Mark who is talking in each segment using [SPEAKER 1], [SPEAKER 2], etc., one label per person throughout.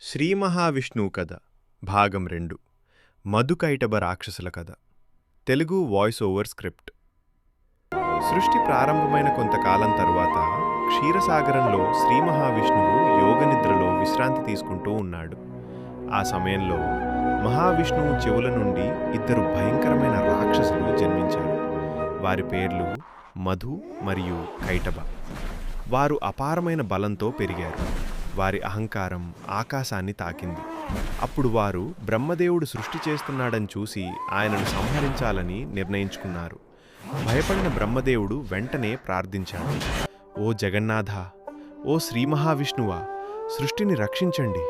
[SPEAKER 1] శ్రీ మహావిష్ణువు కథ భాగం 2 మధుకైటభ రాక్షసుల కథ తెలుగు వాయిస్ ఓవర్ స్క్రిప్ట్. సృష్టి ప్రారంభమైన కొంతకాలం తరువాత క్షీరసాగరంలో శ్రీ మహావిష్ణువు యోగనిద్రలో విశ్రాంతి తీసుకుంటూ ఉన్నాడు. ఆ సమయంలో మహావిష్ణువు చెవుల నుండి ఇద్దరు భయంకరమైన రాక్షసులు జన్మించారు. వారి పేర్లు మధు మరియు కైటభ. వారు అపారమైన బలంతో పెరిగారు. వారి అహంకారం ఆకాశాన్ని తాకింది. అప్పుడు వారు బ్రహ్మదేవుడు సృష్టి చేస్తున్నాడని చూసి ఆయనను సంహరించాలని నిర్ణయించుకున్నారు. భయపడిన బ్రహ్మదేవుడు వెంటనే ప్రార్థించాడు, ఓ జగన్నాథ, ఓ శ్రీ మహావిష్ణువా, సృష్టిని రక్షించండి.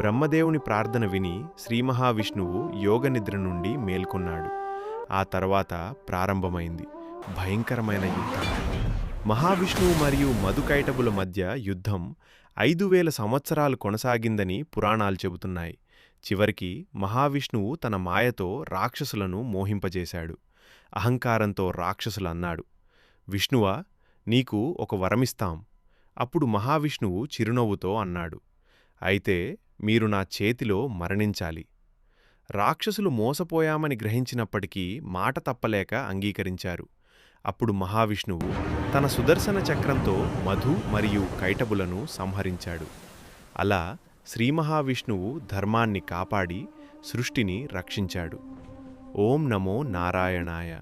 [SPEAKER 1] బ్రహ్మదేవుని ప్రార్థన విని శ్రీ మహావిష్ణువు యోగనిద్ర నుండి మేల్కొన్నాడు. ఆ తర్వాత ప్రారంభమైంది భయంకరమైన యుద్ధం. మహావిష్ణువు మరియు మధుకైటభుల మధ్య యుద్ధం 5000 సంవత్సరాలు కొనసాగిందని పురాణాలు చెబుతున్నాయి. చివరికి మహావిష్ణువు తన మాయతో రాక్షసులను మోహింపజేశాడు. అహంకారంతో రాక్షసులు అన్నాడు, విష్ణువా, నీకు ఒక వరమిస్తాం. అప్పుడు మహావిష్ణువు చిరునవ్వుతో అన్నాడు, అయితే మీరు నా చేతిలో మరణించాలి. రాక్షసులు మోసపోయామని గ్రహించినప్పటికీ మాట తప్పలేక అంగీకరించారు. అప్పుడు మహావిష్ణువు తన సుదర్శన చక్రంతో మధు మరియు కైటభులను సంహరించాడు. అలా శ్రీ మహావిష్ణువు ధర్మాన్ని కాపాడి సృష్టిని రక్షించాడు. ఓం నమో నారాయణాయ.